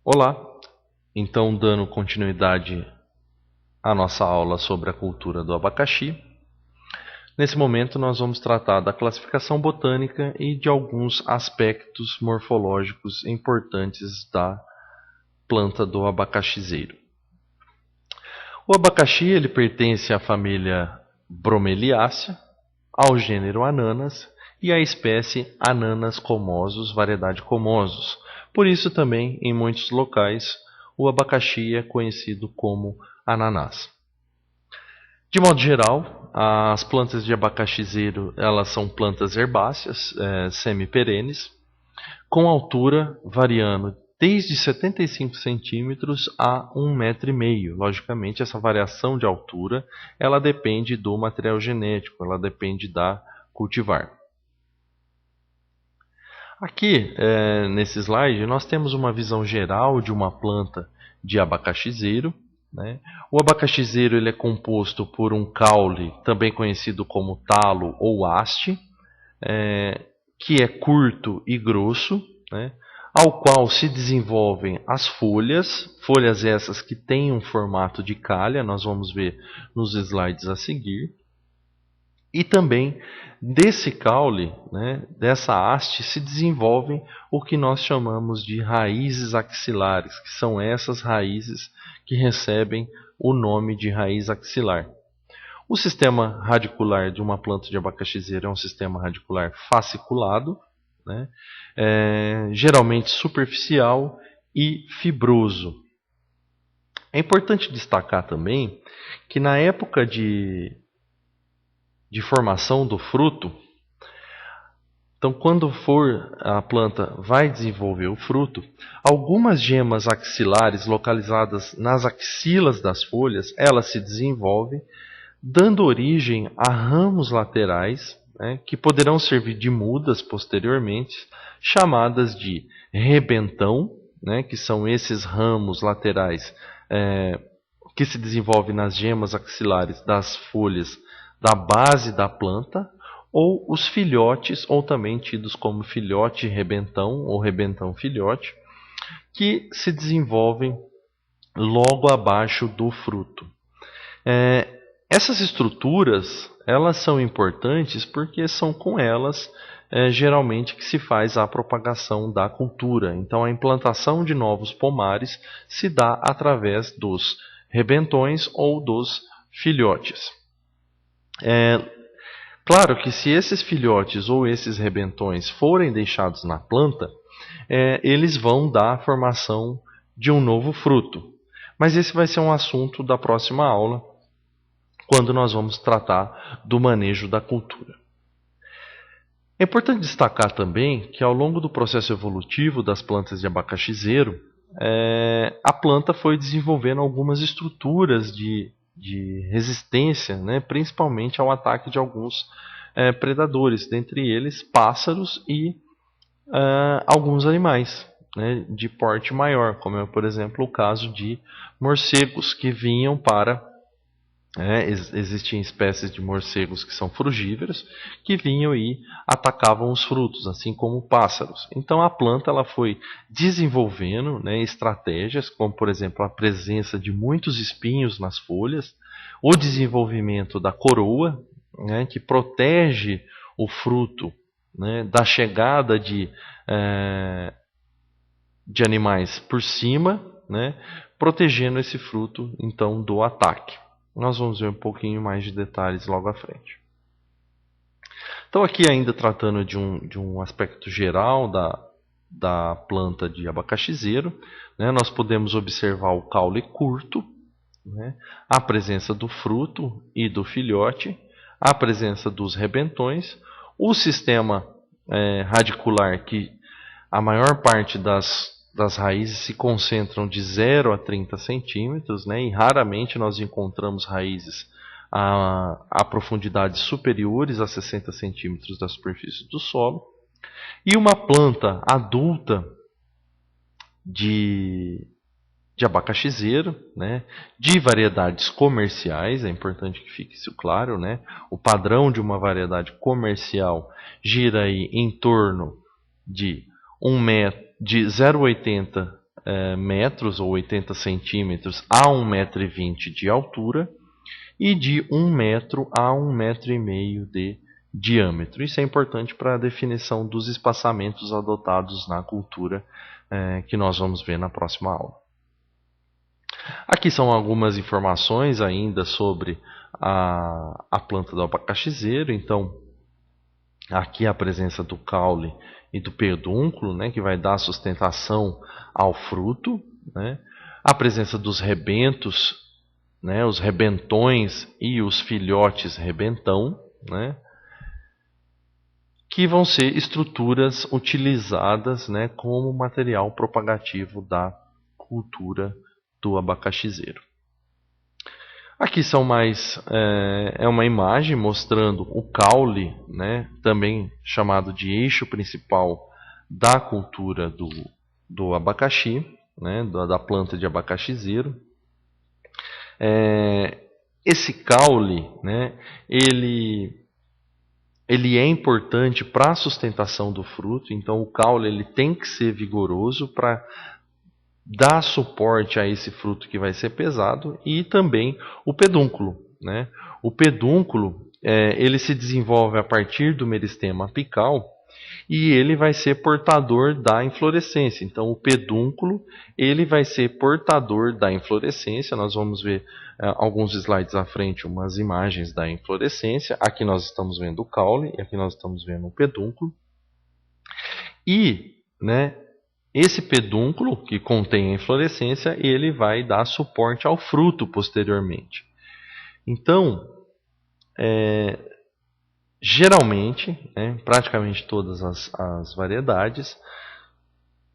Olá, então dando continuidade à nossa aula sobre a cultura do abacaxi, nesse momento nós vamos tratar da classificação botânica e de alguns aspectos morfológicos importantes da planta do abacaxizeiro. O abacaxi ele pertence à família Bromeliaceae, ao gênero Ananas e à espécie Ananas comosus, variedade comosus. Por isso também, em muitos locais, o abacaxi é conhecido como ananás. De modo geral, as plantas de abacaxizeiro elas são plantas herbáceas, semiperenes, com altura variando desde 75 centímetros a 1,5 m. Logicamente, essa variação de altura ela depende do material genético, ela depende da cultivar. Aqui, nesse slide, nós temos uma visão geral de uma planta de abacaxizeiro. Né? O abacaxizeiro ele é composto por um caule, também conhecido como talo ou haste, que é curto e grosso, né? Ao qual se desenvolvem as folhas, folhas essas que têm um formato de calha, nós vamos ver nos slides a seguir. E também desse caule, né, dessa haste, se desenvolvem o que nós chamamos de raízes axilares, que são essas raízes que recebem o nome de raiz axilar. O sistema radicular de uma planta de abacaxizeiro é um sistema radicular fasciculado, né, geralmente superficial e fibroso. É importante destacar também que na época de formação do fruto, então quando for a planta vai desenvolver o fruto, algumas gemas axilares localizadas nas axilas das folhas, elas se desenvolvem, dando origem a ramos laterais, né, que poderão servir de mudas posteriormente, chamadas de rebentão, né, que são esses ramos laterais que se desenvolvem nas gemas axilares das folhas da base da planta, ou os filhotes, ou também tidos como filhote rebentão ou rebentão filhote, que se desenvolvem logo abaixo do fruto. Essas estruturas elas são importantes porque são com elas geralmente que se faz a propagação da cultura. Então a implantação de novos pomares se dá através dos rebentões ou dos filhotes. Claro que se esses filhotes ou esses rebentões forem deixados na planta, eles vão dar a formação de um novo fruto. Mas esse vai ser um assunto da próxima aula, quando nós vamos tratar do manejo da cultura. É importante destacar também que ao longo do processo evolutivo das plantas de abacaxizeiro, a planta foi desenvolvendo algumas estruturas de resistência, né, principalmente ao ataque de alguns predadores, dentre eles pássaros e alguns animais, né, de porte maior, como é, por exemplo, o caso de morcegos que vinham para... existem espécies de morcegos que são frugívoros, que vinham e atacavam os frutos, assim como pássaros. Então a planta ela foi desenvolvendo, né, estratégias, como por exemplo a presença de muitos espinhos nas folhas, o desenvolvimento da coroa, né, que protege o fruto, né, da chegada de animais por cima, né, protegendo esse fruto então do ataque. Nós vamos ver um pouquinho mais de detalhes logo à frente. Então aqui ainda tratando de um aspecto geral da planta de abacaxizeiro, né, nós podemos observar o caule curto, né, a presença do fruto e do filhote, a presença dos rebentões, o sistema radicular que a maior parte das raízes se concentram de 0 a 30 centímetros, né, e raramente nós encontramos raízes a profundidades superiores a 60 centímetros da superfície do solo. E uma planta adulta de abacaxizeiro, né, de variedades comerciais, é importante que fique isso claro, né, o padrão de uma variedade comercial gira aí em torno de 0,80 metros ou 80 centímetros a 1,20 m de altura e de 1 metro a 1,5 m de diâmetro. Isso é importante para a definição dos espaçamentos adotados na cultura que nós vamos ver na próxima aula. Aqui são algumas informações ainda sobre a planta do abacaxizeiro. Então, aqui a presença do caule e do pedúnculo, né, que vai dar sustentação ao fruto, né? A presença dos rebentos, né, os rebentões e os filhotes rebentão, né, que vão ser estruturas utilizadas, né, como material propagativo da cultura do abacaxizeiro. Aqui são é uma imagem mostrando o caule, né, também chamado de eixo principal da cultura do abacaxi, né, da planta de abacaxizeiro. Esse caule, né, ele é importante para a sustentação do fruto. Então o caule ele tem que ser vigoroso para dar suporte a esse fruto que vai ser pesado, e também o pedúnculo, né? O pedúnculo ele se desenvolve a partir do meristema apical e ele vai ser portador da inflorescência. Então o pedúnculo ele vai ser portador da inflorescência. Nós vamos ver alguns slides à frente, umas imagens da inflorescência. Aqui nós estamos vendo o caule e aqui nós estamos vendo o pedúnculo. E, né, esse pedúnculo que contém a inflorescência, ele vai dar suporte ao fruto posteriormente. Então, geralmente, né, praticamente todas as variedades,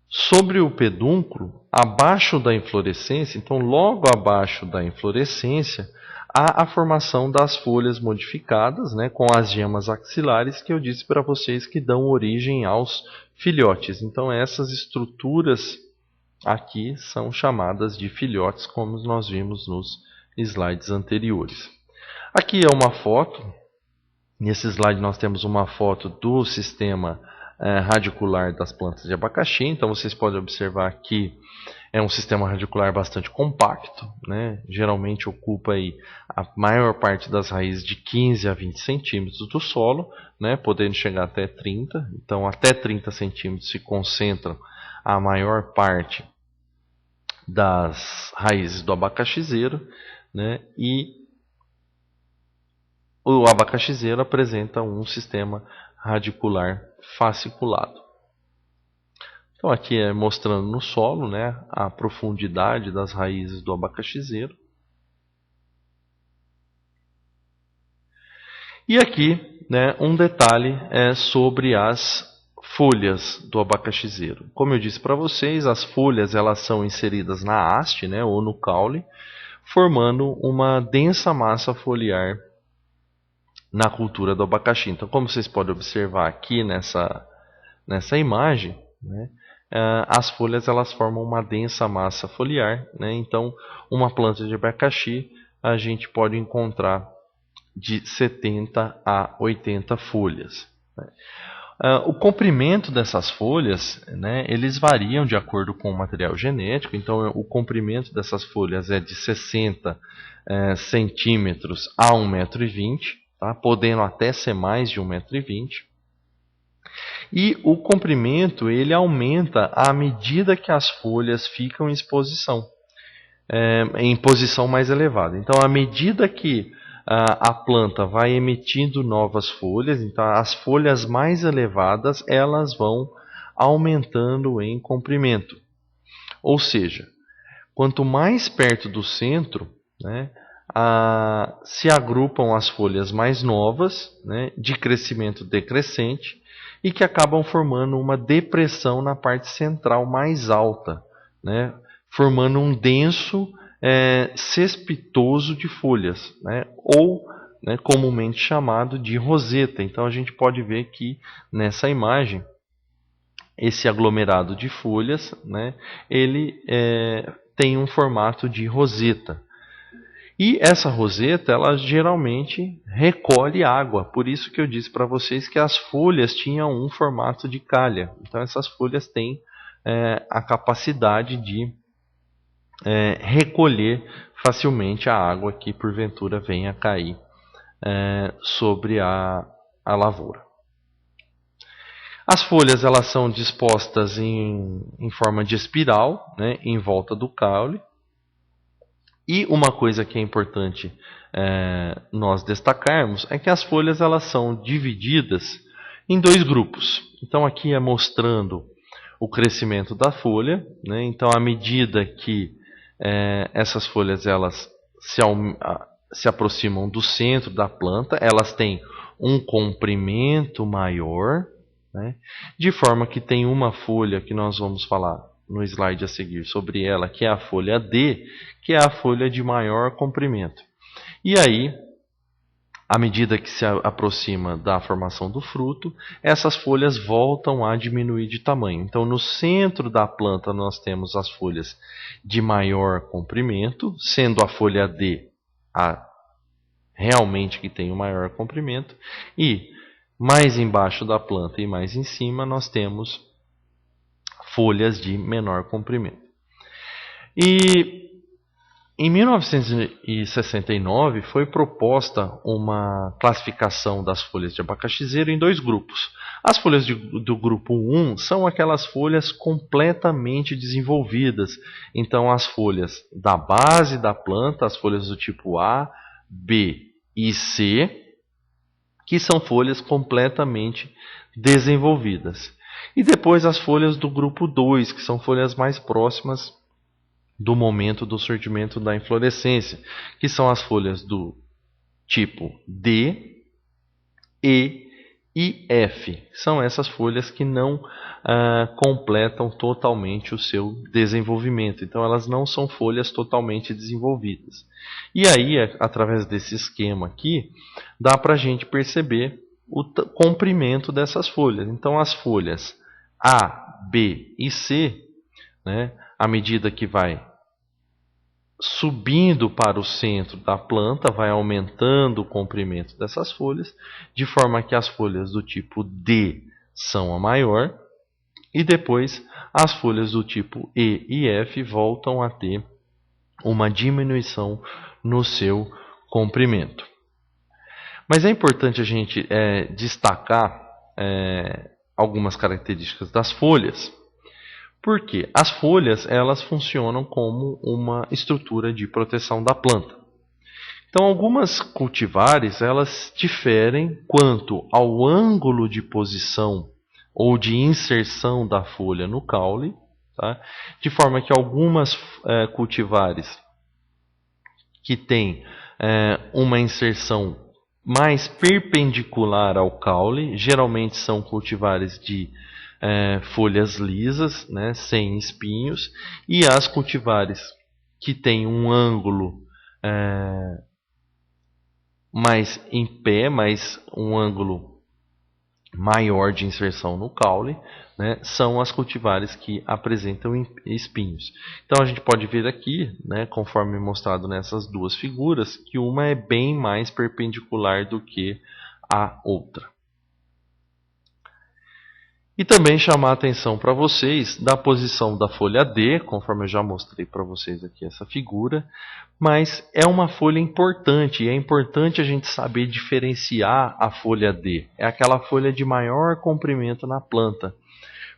sobre o pedúnculo, abaixo da inflorescência, então logo abaixo da inflorescência, há a formação das folhas modificadas, né, com as gemas axilares que eu disse para vocês que dão origem aos filhotes. Então essas estruturas aqui são chamadas de filhotes, como nós vimos nos slides anteriores. Aqui é uma foto. Nesse slide nós temos uma foto do sistema radicular das plantas de abacaxi. Então vocês podem observar que é um sistema radicular bastante compacto, né? Geralmente ocupa aí a maior parte das raízes de 15 a 20 centímetros do solo, né? Podendo chegar até 30. Então até 30 centímetros se concentram a maior parte das raízes do abacaxizeiro, né? E o abacaxizeiro apresenta um sistema radicular fasciculado. Então aqui é mostrando no solo, né, a profundidade das raízes do abacaxizeiro. E aqui, né, um detalhe sobre as folhas do abacaxizeiro. Como eu disse para vocês, as folhas elas são inseridas na haste, né, ou no caule, formando uma densa massa foliar na cultura do abacaxi. Então, como vocês podem observar aqui nessa imagem, né, as folhas elas formam uma densa massa foliar, né? Então, uma planta de abacaxi a gente pode encontrar de 70 a 80 folhas. Né? O comprimento dessas folhas, né, eles variam de acordo com o material genético. Então, o comprimento dessas folhas é de 60 centímetros a 1,20 m, tá? Podendo até ser mais de 1,20 m. E o comprimento ele aumenta à medida que as folhas ficam em posição mais elevada. Então, à medida que a planta vai emitindo novas folhas, então as folhas mais elevadas elas vão aumentando em comprimento. Ou seja, quanto mais perto do centro, né, se agrupam as folhas mais novas, né, de crescimento decrescente, e que acabam formando uma depressão na parte central mais alta, né, formando um denso cespitoso de folhas, né, ou, né, comumente chamado de roseta. Então a gente pode ver que nessa imagem esse aglomerado de folhas, né, ele tem um formato de roseta. E essa roseta, ela geralmente recolhe água. Por isso que eu disse para vocês que as folhas tinham um formato de calha. Então essas folhas têm a capacidade de recolher facilmente a água que porventura venha a cair sobre a lavoura. As folhas elas são dispostas em forma de espiral, né, em volta do caule. E uma coisa que é importante nós destacarmos é que as folhas elas são divididas em dois grupos. Então aqui é mostrando o crescimento da folha, né? Então à medida que essas folhas elas se aproximam do centro da planta, elas têm um comprimento maior, né? De forma que tem uma folha que nós vamos falar no slide a seguir sobre ela, que é a folha D, que é a folha de maior comprimento. E aí, à medida que se aproxima da formação do fruto, essas folhas voltam a diminuir de tamanho. Então, no centro da planta nós temos as folhas de maior comprimento, sendo a folha D a realmente que tem o maior comprimento, e mais embaixo da planta e mais em cima nós temos folhas de menor comprimento. E em 1969 foi proposta uma classificação das folhas de abacaxizeiro em dois grupos. As folhas do grupo 1 são aquelas folhas completamente desenvolvidas. Então as folhas da base da planta, as folhas do tipo A, B e C, que são folhas completamente desenvolvidas. E depois as folhas do grupo 2, que são folhas mais próximas do momento do surgimento da inflorescência, que são as folhas do tipo D, E e F. São essas folhas que não completam totalmente o seu desenvolvimento. Então elas não são folhas totalmente desenvolvidas. E aí, através desse esquema aqui, dá para a gente perceber o comprimento dessas folhas. Então as folhas A, B e C, né, à medida que vai subindo para o centro da planta, vai aumentando o comprimento dessas folhas, de forma que as folhas do tipo D são a maior, e depois as folhas do tipo E e F voltam a ter uma diminuição no seu comprimento. Mas é importante a gente destacar algumas características das folhas, porque as folhas elas funcionam como uma estrutura de proteção da planta. Então, algumas cultivares elas diferem quanto ao ângulo de posição ou de inserção da folha no caule, tá? De forma que algumas cultivares que têm uma inserção mais perpendicular ao caule, geralmente são cultivares de folhas lisas, né, sem espinhos, e as cultivares que têm um ângulo mais em pé, mais um ângulo maior de inserção no caule, né, são as cultivares que apresentam espinhos. Então a gente pode ver aqui, né, conforme mostrado nessas duas figuras, que uma é bem mais perpendicular do que a outra. E também chamar a atenção para vocês da posição da folha D, conforme eu já mostrei para vocês aqui essa figura, mas é uma folha importante, e é importante a gente saber diferenciar a folha D. É aquela folha de maior comprimento na planta,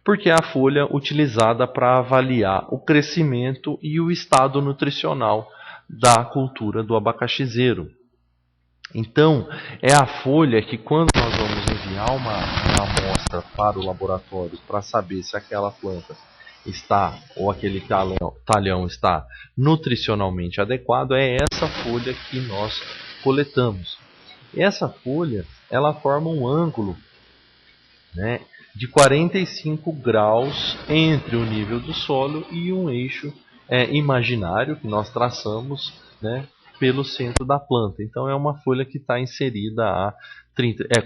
porque é a folha utilizada para avaliar o crescimento e o estado nutricional da cultura do abacaxizeiro. Então, é a folha que quando nós vamos enviar uma amostra para o laboratório para saber se aquela planta está, ou aquele talhão está nutricionalmente adequado, é essa folha que nós coletamos. Essa folha, ela forma um ângulo, né, de 45 graus entre o nível do solo e um eixo imaginário que nós traçamos, né, pelo centro da planta. Então é uma folha que está inserida a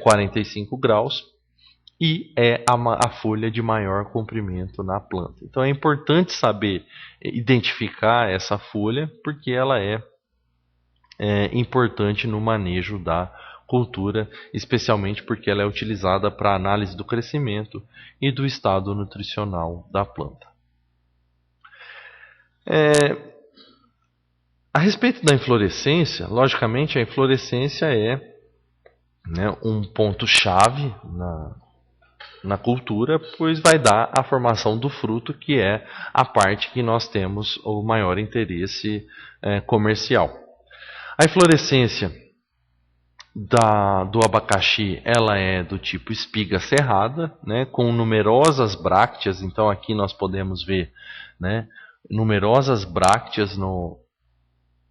45 graus e é a folha de maior comprimento na planta. Então é importante saber identificar essa folha, porque ela é importante no manejo da cultura, especialmente porque ela é utilizada para análise do crescimento e do estado nutricional da planta. A respeito da inflorescência, logicamente a inflorescência é, né, um ponto-chave na cultura, pois vai dar a formação do fruto, que é a parte que nós temos o maior interesse comercial. A inflorescência do abacaxi, ela é do tipo espiga cerrada, né, com numerosas brácteas. Então aqui nós podemos ver, né, numerosas brácteas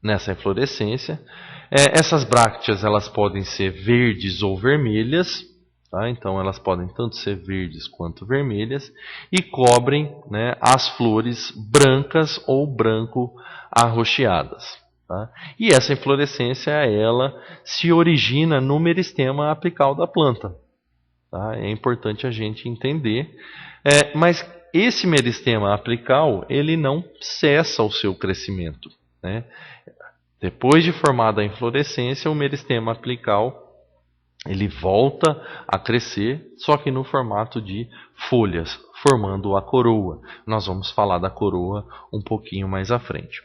nessa inflorescência. Essas brácteas elas podem ser verdes ou vermelhas. Tá? Então elas podem tanto ser verdes quanto vermelhas e cobrem, né, as flores brancas ou branco arroxeadas. Tá? E essa inflorescência ela se origina no meristema apical da planta. Tá? É importante a gente entender. Mas esse meristema apical ele não cessa o seu crescimento. Né? Depois de formada a inflorescência, o meristema apical ele volta a crescer, só que no formato de folhas, formando a coroa. Nós vamos falar da coroa um pouquinho mais à frente.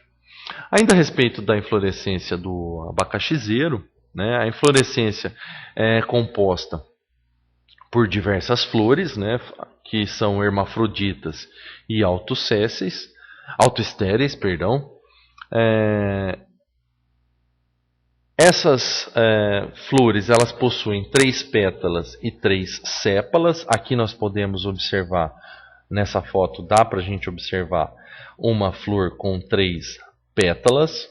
Ainda a respeito da inflorescência do abacaxizeiro, né, a inflorescência é composta por diversas flores, né, que são hermafroditas e autostéreis. Essas flores elas possuem 3 pétalas e 3 sépalas. Aqui nós podemos observar, nessa foto dá para a gente observar uma flor com 3 pétalas.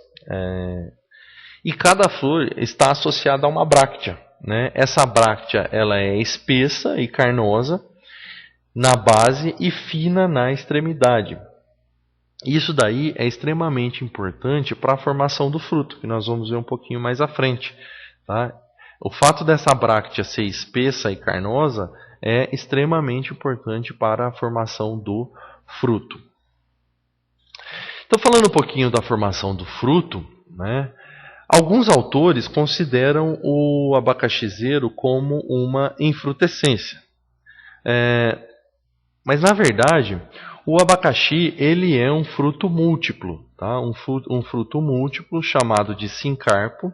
E cada flor está associada a uma bráctea. Né? Essa bráctea ela é espessa e carnosa na base e fina na extremidade. Isso daí é extremamente importante para a formação do fruto, que nós vamos ver um pouquinho mais à frente. Tá? O fato dessa bráctea ser espessa e carnosa é extremamente importante para a formação do fruto. Então, falando um pouquinho da formação do fruto, né, alguns autores consideram o abacaxizeiro como uma infrutescência. Mas, na verdade, o abacaxi ele é um fruto múltiplo, tá? Um fruto múltiplo chamado de sincarpo,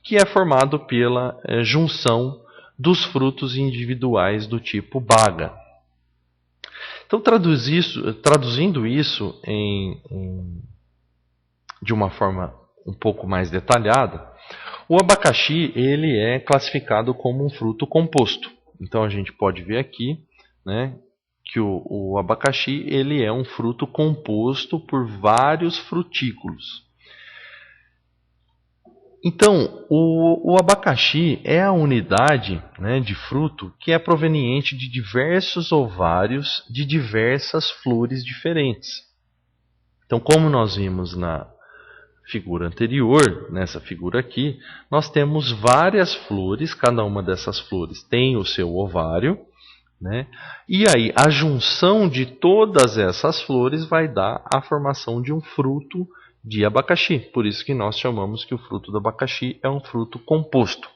que é formado pela junção dos frutos individuais do tipo baga. Então, traduzindo isso de uma forma um pouco mais detalhada, o abacaxi ele é classificado como um fruto composto. Então, a gente pode ver aqui, né, que o abacaxi ele é um fruto composto por vários frutículos. Então, o abacaxi é a unidade, né, de fruto que é proveniente de diversos ovários de diversas flores diferentes. Então, como nós vimos na figura anterior, nessa figura aqui, nós temos várias flores, cada uma dessas flores tem o seu ovário. Né? E aí a junção de todas essas flores vai dar a formação de um fruto de abacaxi. Por isso que nós chamamos que o fruto do abacaxi é um fruto composto.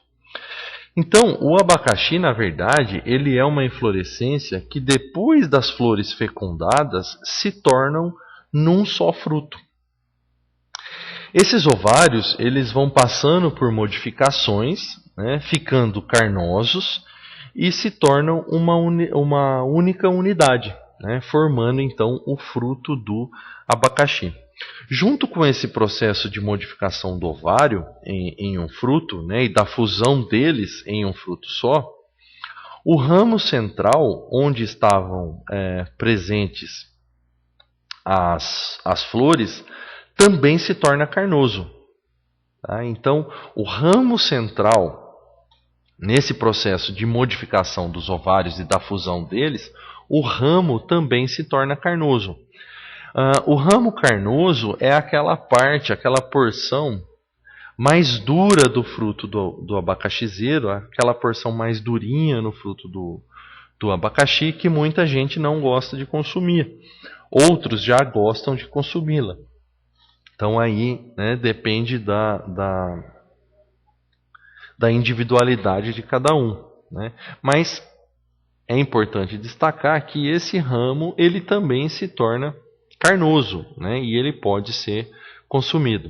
Então, o abacaxi, na verdade, ele é uma inflorescência que depois das flores fecundadas se tornam num só fruto. Esses ovários eles vão passando por modificações, né, ficando carnosos, e se tornam uma única unidade, né, formando então o fruto do abacaxi. Junto com esse processo de modificação do ovário em um fruto, né, e da fusão deles em um fruto só, o ramo central, onde estavam presentes as flores, também se torna carnoso. Tá? Então, o ramo central, nesse processo de modificação dos ovários e da fusão deles, o ramo também se torna carnoso. O ramo carnoso é aquela parte, aquela porção mais dura do fruto do abacaxizeiro, aquela porção mais durinha no fruto do abacaxi que muita gente não gosta de consumir. Outros já gostam de consumi-la. Então aí, né, depende da individualidade de cada um. Né? Mas é importante destacar que esse ramo ele também se torna carnoso, né? E ele pode ser consumido.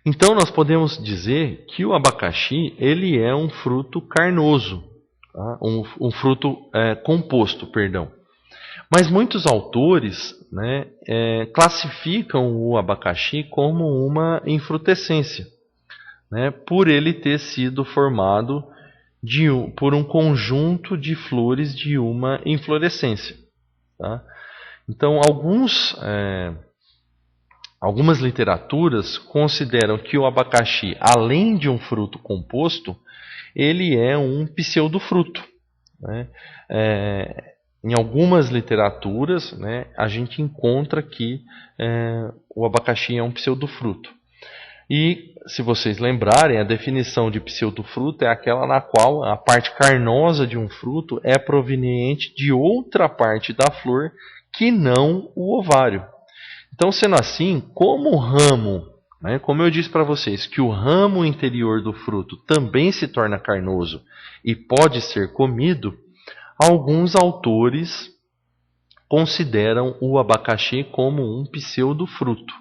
Então nós podemos dizer que o abacaxi ele é um fruto carnoso, tá? um fruto composto, perdão. Mas muitos autores, né, classificam o abacaxi como uma infrutescência, né, por ele ter sido formado por um conjunto de flores de uma inflorescência. Tá? Então, algumas literaturas consideram que o abacaxi, além de um fruto composto, ele é um pseudofruto, né? Em algumas literaturas, né, a gente encontra que o abacaxi é um pseudofruto. E, se vocês lembrarem, a definição de pseudofruto é aquela na qual a parte carnosa de um fruto é proveniente de outra parte da flor que não o ovário. Então, sendo assim, como o ramo, né, como eu disse para vocês, que o ramo interior do fruto também se torna carnoso e pode ser comido, alguns autores consideram o abacaxi como um pseudofruto.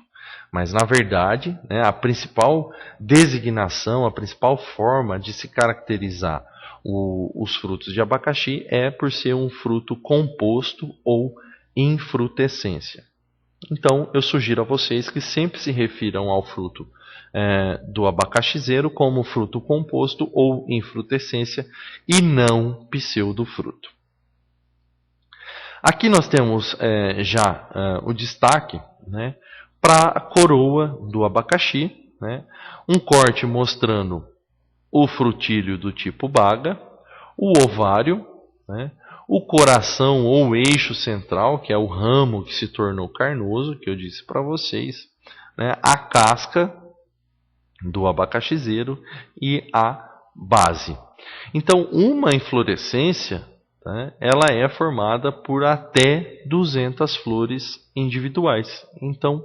Mas, na verdade, né, a principal designação, a principal forma de se caracterizar os frutos de abacaxi é por ser um fruto composto ou infrutescência. Então, eu sugiro a vocês que sempre se refiram ao fruto do abacaxizeiro como fruto composto ou infrutescência e não pseudofruto. Aqui nós temos já o destaque, né, para a coroa do abacaxi, né, um corte mostrando o frutílio do tipo baga, o ovário, né, o coração ou eixo central, que é o ramo que se tornou carnoso, que eu disse para vocês, né, a casca do abacaxizeiro e a base. Então, uma inflorescência, né, ela é formada por até 200 flores individuais. Então,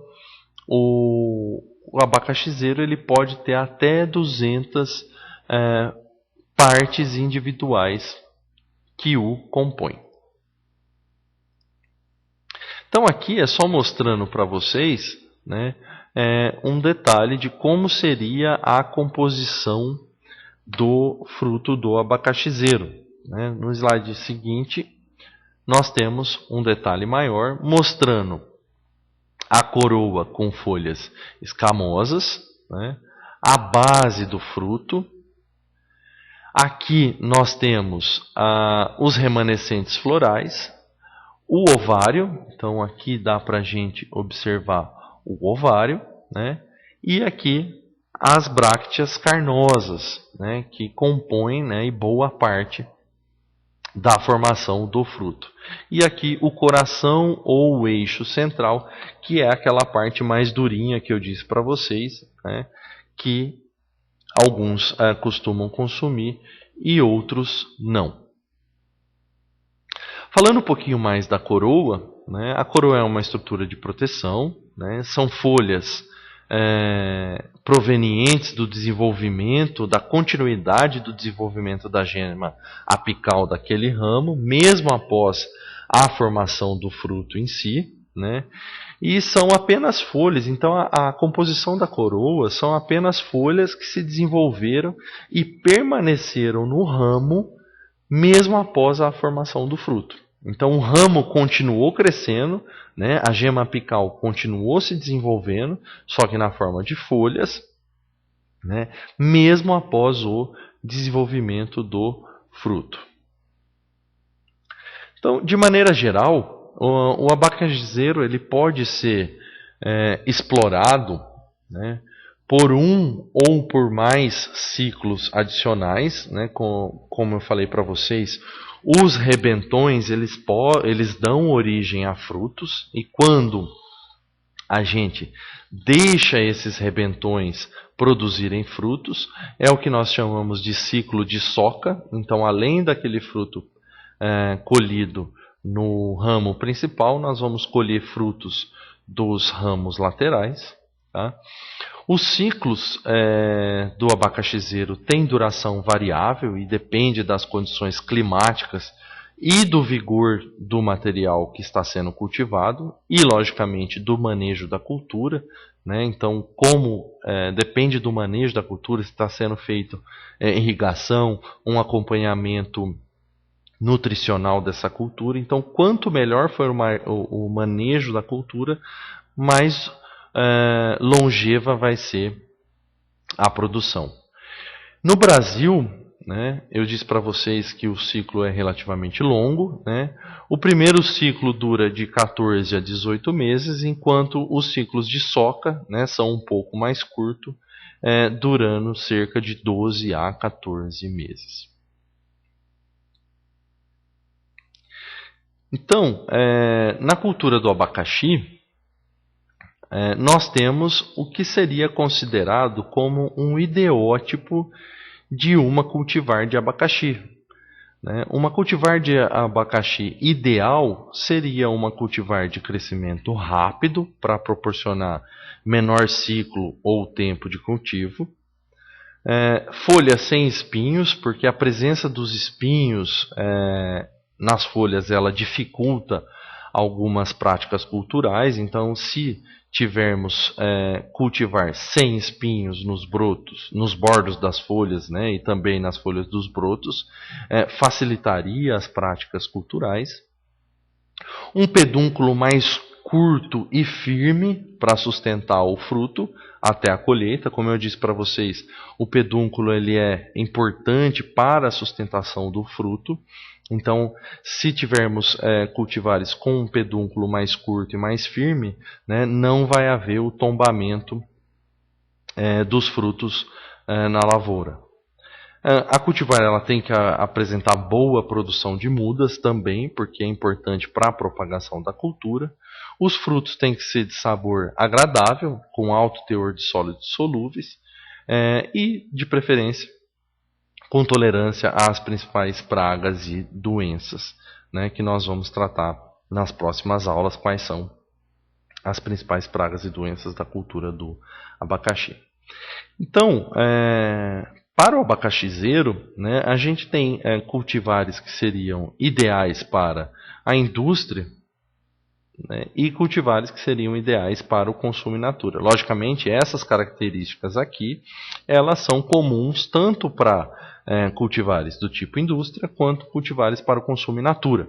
o abacaxizeiro ele pode ter até 200 partes individuais que o compõem. Então aqui é só mostrando para vocês, né, um detalhe de como seria a composição do fruto do abacaxizeiro. Né? No slide seguinte, nós temos um detalhe maior mostrando a coroa com folhas escamosas, né? A base do fruto. Aqui nós temos os remanescentes florais, o ovário, então aqui dá para a gente observar o ovário, né? E aqui as brácteas carnosas, né? Que compõem, né, e boa parte da formação do fruto. E aqui o coração ou o eixo central, que é aquela parte mais durinha que eu disse para vocês, né, que alguns costumam consumir e outros não. Falando um pouquinho mais da coroa, né, a coroa é uma estrutura de proteção, né, são folhas provenientes do desenvolvimento, da continuidade do desenvolvimento da gema apical daquele ramo, mesmo após a formação do fruto em si, né? E são apenas folhas, então a composição da coroa são apenas folhas que se desenvolveram e permaneceram no ramo mesmo após a formação do fruto. Então o ramo continuou crescendo, né? A gema apical continuou se desenvolvendo, só que na forma de folhas, né? Mesmo após o desenvolvimento do fruto. Então, de maneira geral, o abacaxizeiro ele pode ser explorado, né, por um ou por mais ciclos adicionais, né, como eu falei para vocês. Os rebentões eles dão origem a frutos, e quando a gente deixa esses rebentões produzirem frutos, é o que nós chamamos de ciclo de soca. Então, além daquele fruto colhido no ramo principal, nós vamos colher frutos dos ramos laterais. Tá? Os ciclos do abacaxizeiro têm duração variável e depende das condições climáticas e do vigor do material que está sendo cultivado e, logicamente, do manejo da cultura, né? Então, como depende do manejo da cultura, se está sendo feito irrigação, um acompanhamento nutricional dessa cultura. Então, quanto melhor for o manejo da cultura, mais longeva vai ser a produção. No Brasil, né, eu disse para vocês que o ciclo é relativamente longo. Né? O primeiro ciclo dura de 14 a 18 meses, enquanto os ciclos de soca, né, são um pouco mais curtos, durando cerca de 12 a 14 meses. Então, na cultura do abacaxi, nós temos o que seria considerado como um ideótipo de uma cultivar de abacaxi. Uma cultivar de abacaxi ideal seria uma cultivar de crescimento rápido para proporcionar menor ciclo ou tempo de cultivo. Folha sem espinhos, porque a presença dos espinhos nas folhas ela dificulta algumas práticas culturais. Então, se tivermos cultivar sem espinhos nos brotos, nos bordos das folhas, né, e também nas folhas dos brotos, facilitaria as práticas culturais. Um pedúnculo mais curto e firme para sustentar o fruto até a colheita. Como eu disse para vocês, o pedúnculo ele é importante para a sustentação do fruto. Então, se tivermos cultivares com um pedúnculo mais curto e mais firme, né, não vai haver o tombamento dos frutos na lavoura. A cultivar ela tem que apresentar boa produção de mudas também, porque é importante para a propagação da cultura. Os frutos têm que ser de sabor agradável, com alto teor de sólidos solúveis e, de preferência, com tolerância às principais pragas e doenças, né, que nós vamos tratar nas próximas aulas, quais são as principais pragas e doenças da cultura do abacaxi. Então, para o abacaxizeiro, né, a gente tem cultivares que seriam ideais para a indústria, né, e cultivares que seriam ideais para o consumo in natura. Logicamente, essas características aqui, elas são comuns tanto para cultivares do tipo indústria, quanto cultivares para o consumo in natura.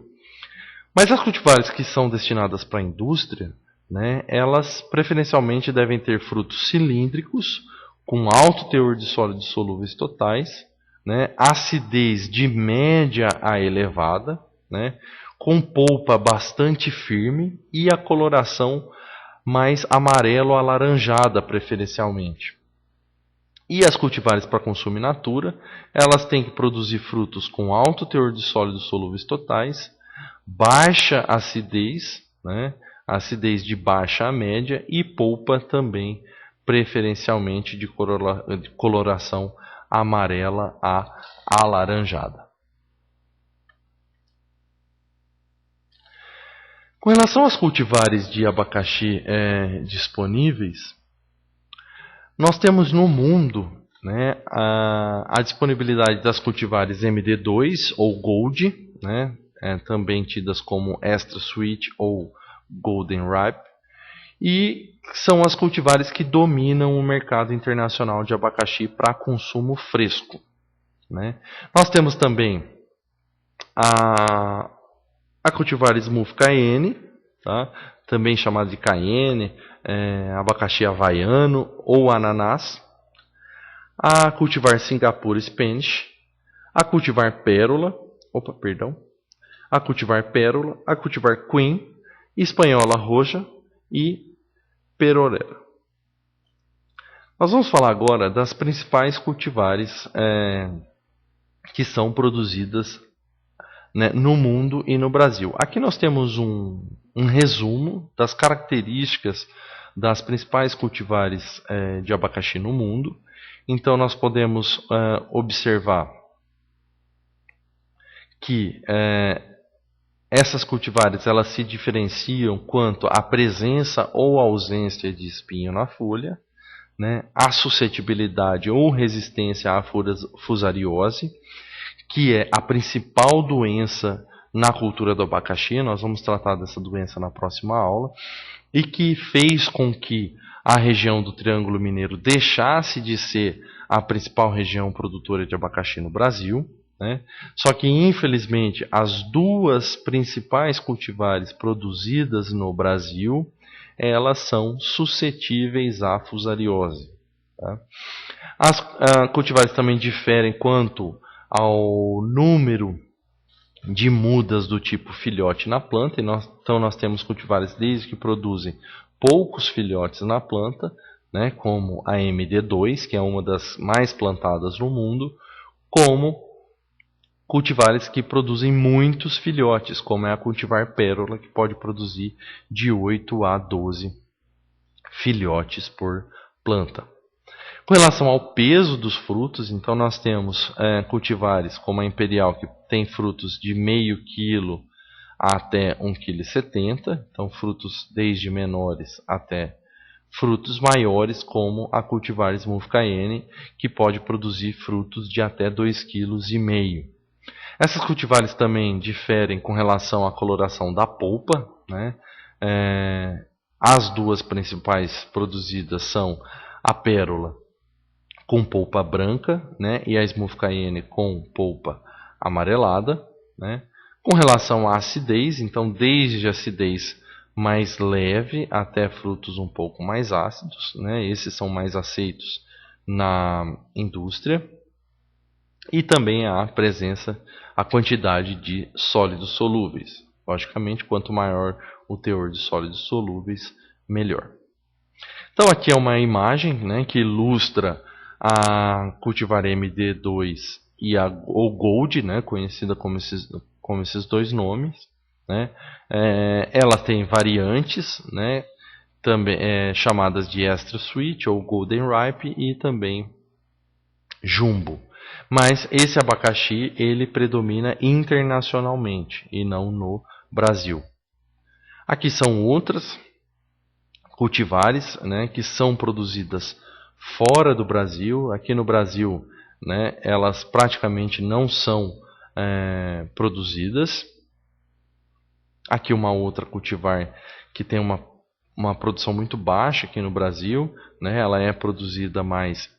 Mas as cultivares que são destinadas para a indústria, né, elas preferencialmente devem ter frutos cilíndricos, com alto teor de sólidos solúveis totais, né, acidez de média a elevada, né, com polpa bastante firme e a coloração mais amarelo-alaranjada preferencialmente. E as cultivares para consumo in natura, elas têm que produzir frutos com alto teor de sólidos solúveis totais, baixa acidez, né, acidez de baixa a média e polpa também preferencialmente de coloração amarela a alaranjada. Com relação aos cultivares de abacaxi disponíveis, nós temos no mundo, né, a disponibilidade das cultivares MD2 ou Gold, né, também tidas como Extra Sweet ou Golden Ripe, e são as cultivares que dominam o mercado internacional de abacaxi para consumo fresco. Né? Nós temos também a cultivar Smooth Cayenne, tá? Também chamada de Cayenne, abacaxi havaiano ou ananás. A cultivar Singapore Spanish, a cultivar Pérola, a cultivar Pérola, a cultivar Queen, Espanhola Roja e Perorera. Nós vamos falar agora das principais cultivares que são produzidas, né, no mundo e no Brasil. Aqui nós temos um resumo das características das principais cultivares de abacaxi no mundo. Então nós podemos observar que essas cultivares elas se diferenciam quanto à presença ou ausência de espinho na folha, né, a suscetibilidade ou resistência à fusariose, que é a principal doença na cultura do abacaxi. Nós vamos tratar dessa doença na próxima aula, e que fez com que a região do Triângulo Mineiro deixasse de ser a principal região produtora de abacaxi no Brasil, né? Só que, infelizmente, as duas principais cultivares produzidas no Brasil, elas são suscetíveis à fusariose. Tá? As cultivares também diferem quanto ao número de mudas do tipo filhote na planta. Então nós temos cultivares desde que produzem poucos filhotes na planta, né, como a MD2, que é uma das mais plantadas no mundo, como cultivares que produzem muitos filhotes, como é a cultivar pérola, que pode produzir de 8 a 12 filhotes por planta. Com relação ao peso dos frutos, então nós temos cultivares como a Imperial, que tem frutos de meio quilo até 1,70 kg, então frutos desde menores até frutos maiores, como a cultivar Smooth Cayenne, que pode produzir frutos de até 2,5 kg. Essas cultivares também diferem com relação à coloração da polpa, né? As duas principais produzidas são a pérola com polpa branca, né, e a Smooth Cayenne com polpa amarelada, né. Com relação à acidez, então desde a acidez mais leve até frutos um pouco mais ácidos, né, esses são mais aceitos na indústria. E também a presença, a quantidade de sólidos solúveis. Logicamente, quanto maior o teor de sólidos solúveis, melhor. Então aqui é uma imagem, né, que ilustra a cultivar MD2 e o Gold, né, conhecida como esses dois nomes, né. Ela tem variantes, né, também chamadas de Extra Sweet ou Golden Ripe e também Jumbo. Mas esse abacaxi ele predomina internacionalmente e não no Brasil. Aqui são outras cultivares, né, que são produzidas fora do Brasil. Aqui no Brasil, né, elas praticamente não são produzidas. Aqui uma outra cultivar que tem uma produção muito baixa aqui no Brasil, né, ela é produzida mais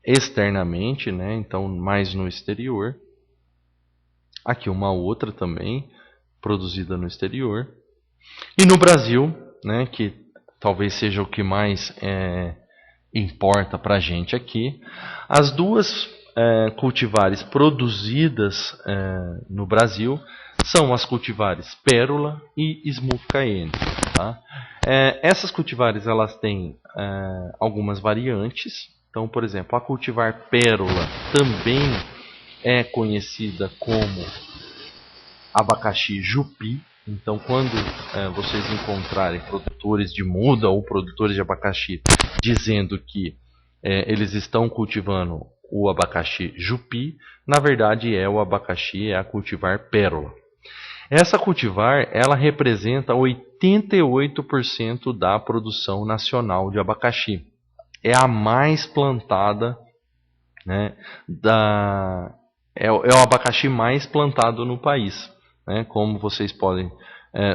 externamente, né, então mais no exterior. Aqui uma outra também produzida no exterior. E no Brasil, né, que talvez seja o que mais importa para a gente aqui, as duas cultivares produzidas no Brasil são as cultivares Pérola e Smooth Cayenne. Tá? Essas cultivares elas têm algumas variantes. Então, por exemplo, a cultivar Pérola também é conhecida como abacaxi Jupi. Então, quando vocês encontrarem produtores de muda ou produtores de abacaxi dizendo que eles estão cultivando o abacaxi Jupi, na verdade o abacaxi é a cultivar Pérola. Essa cultivar ela representa 88% da produção nacional de abacaxi. É a mais plantada, né, é o abacaxi mais plantado no país. Né? Como vocês podem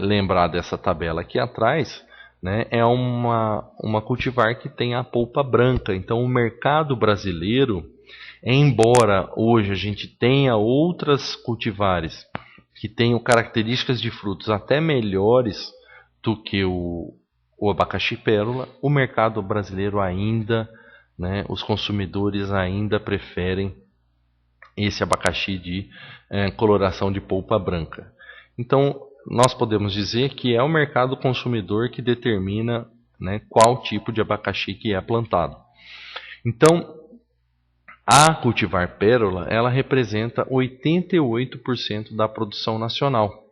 lembrar dessa tabela aqui atrás, né, é uma cultivar que tem a polpa branca. Então o mercado brasileiro, embora hoje a gente tenha outras cultivares que tenham características de frutos até melhores do que o abacaxi pérola, o mercado brasileiro ainda, né, os consumidores ainda preferem esse abacaxi de coloração de polpa branca. Então, nós podemos dizer que é o mercado consumidor que determina, né, qual tipo de abacaxi que é plantado. Então, a cultivar pérola, ela representa 88% da produção nacional.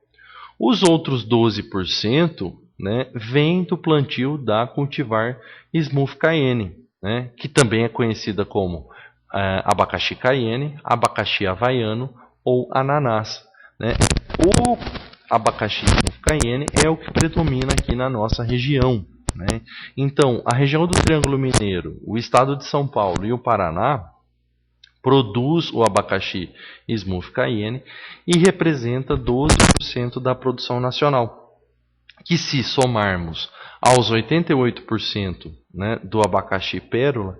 Os outros 12%, né, vem do plantio da cultivar Smooth Cayenne, né, que também é conhecida como abacaxi cayenne, abacaxi havaiano ou ananás. Né. O abacaxi Smooth Cayenne é o que predomina aqui na nossa região. Né. Então, a região do Triângulo Mineiro, o estado de São Paulo e o Paraná produz o abacaxi Smooth Cayenne e representa 12% da produção nacional, que se somarmos aos 88%, né, do abacaxi pérola,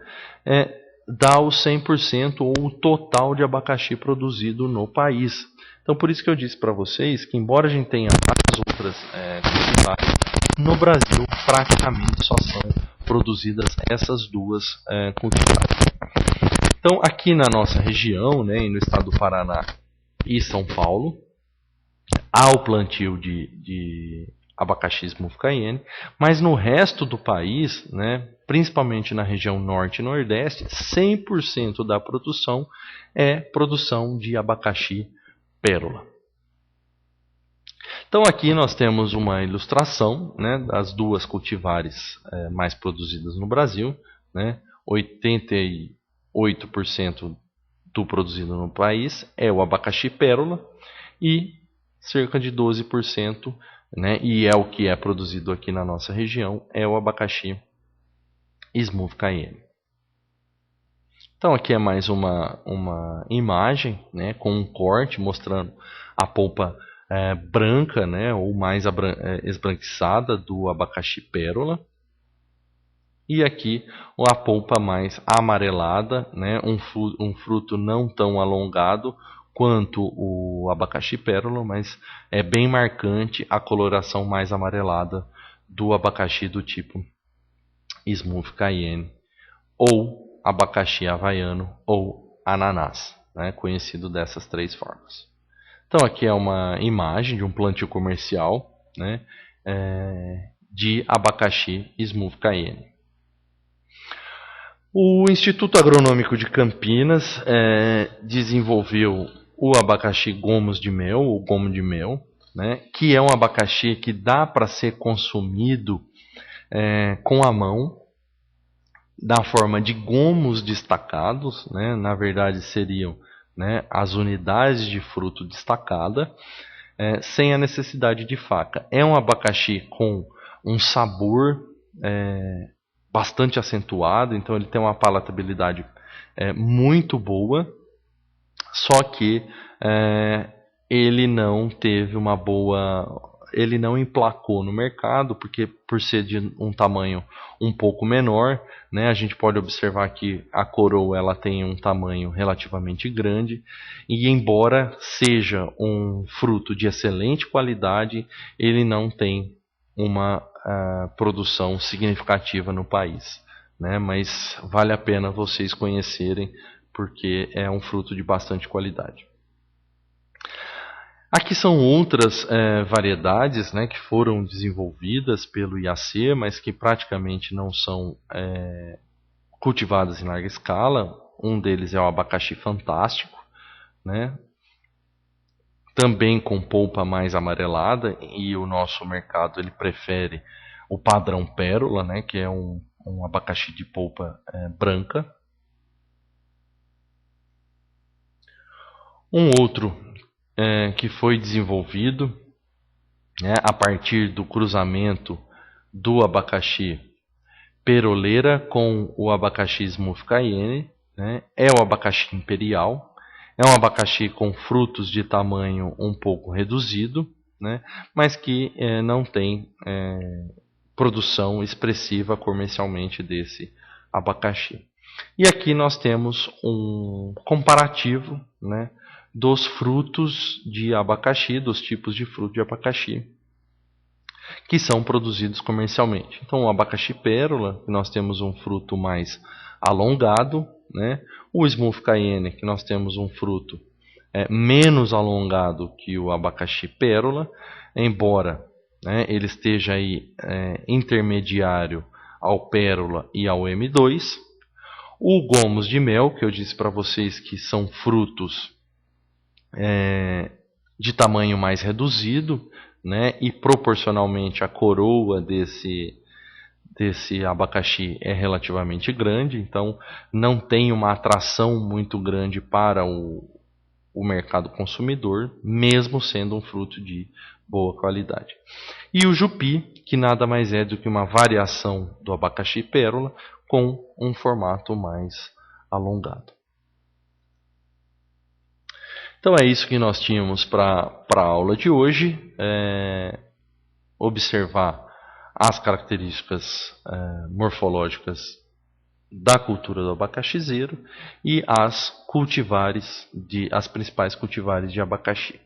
dá os 100% ou o total de abacaxi produzido no país. Então por isso que eu disse para vocês que, embora a gente tenha várias outras cultivares, no Brasil praticamente só são produzidas essas duas cultivares. Então aqui na nossa região, né, no estado do Paraná e São Paulo, há o plantio de abacaxi Smooth Cayenne, mas no resto do país, né, principalmente na região norte e nordeste, 100% da produção é produção de abacaxi pérola. Então aqui nós temos uma ilustração, né, das duas cultivares mais produzidas no Brasil, né, 88% do produzido no país é o abacaxi pérola e cerca de 12%, né, e é o que é produzido aqui na nossa região, é o abacaxi Smooth Cayenne. Então aqui é mais uma imagem, né, com um corte mostrando a polpa branca, né, ou mais esbranquiçada do abacaxi pérola. E aqui a polpa mais amarelada, né, um fruto não tão alongado quanto o abacaxi pérola, mas é bem marcante a coloração mais amarelada do abacaxi do tipo Smooth Cayenne, ou abacaxi havaiano, ou ananás, né, conhecido dessas três formas. Então aqui é uma imagem de um plantio comercial, né, de abacaxi Smooth Cayenne. O Instituto Agronômico de Campinas desenvolveu o abacaxi gomos de mel, ou gomo de mel, né, que é um abacaxi que dá para ser consumido com a mão, na forma de gomos destacados, né, na verdade seriam, né, as unidades de fruto destacada, sem a necessidade de faca. É um abacaxi com um sabor bastante acentuado, então ele tem uma palatabilidade muito boa, só que ele não teve uma boa... Ele não emplacou no mercado, porque por ser de um tamanho um pouco menor, né, a gente pode observar que a coroa ela tem um tamanho relativamente grande, e embora seja um fruto de excelente qualidade, ele não tem uma produção significativa no país, né, mas vale a pena vocês conhecerem, porque é um fruto de bastante qualidade. Aqui são outras variedades, né, que foram desenvolvidas pelo IAC, mas que praticamente não são cultivadas em larga escala. Um deles é o abacaxi fantástico, né, também com polpa mais amarelada, e o nosso mercado ele prefere o padrão pérola, né, que é um abacaxi de polpa branca. Um outro que foi desenvolvido, né, a partir do cruzamento do abacaxi peroleira com o abacaxi Smooth Cayenne, né, é o abacaxi imperial. É um abacaxi com frutos de tamanho um pouco reduzido, né, mas que não tem produção expressiva comercialmente desse abacaxi. E aqui nós temos um comparativo, né, dos frutos de abacaxi, dos tipos de fruto de abacaxi que são produzidos comercialmente. Então, o abacaxi pérola, que nós temos um fruto mais alongado, né? O Smooth Cayenne, que nós temos um fruto menos alongado que o abacaxi pérola, embora, né, ele esteja aí intermediário ao pérola e ao M2. O gomos de mel, que eu disse para vocês que são frutos de tamanho mais reduzido, né, e proporcionalmente a coroa desse abacaxi é relativamente grande, então não tem uma atração muito grande para o mercado consumidor, mesmo sendo um fruto de boa qualidade. E o jupi, que nada mais é do que uma variação do abacaxi pérola com um formato mais alongado. Então é isso que nós tínhamos para a aula de hoje. Observar as características morfológicas da cultura do abacaxizeiro e as principais cultivares de abacaxi.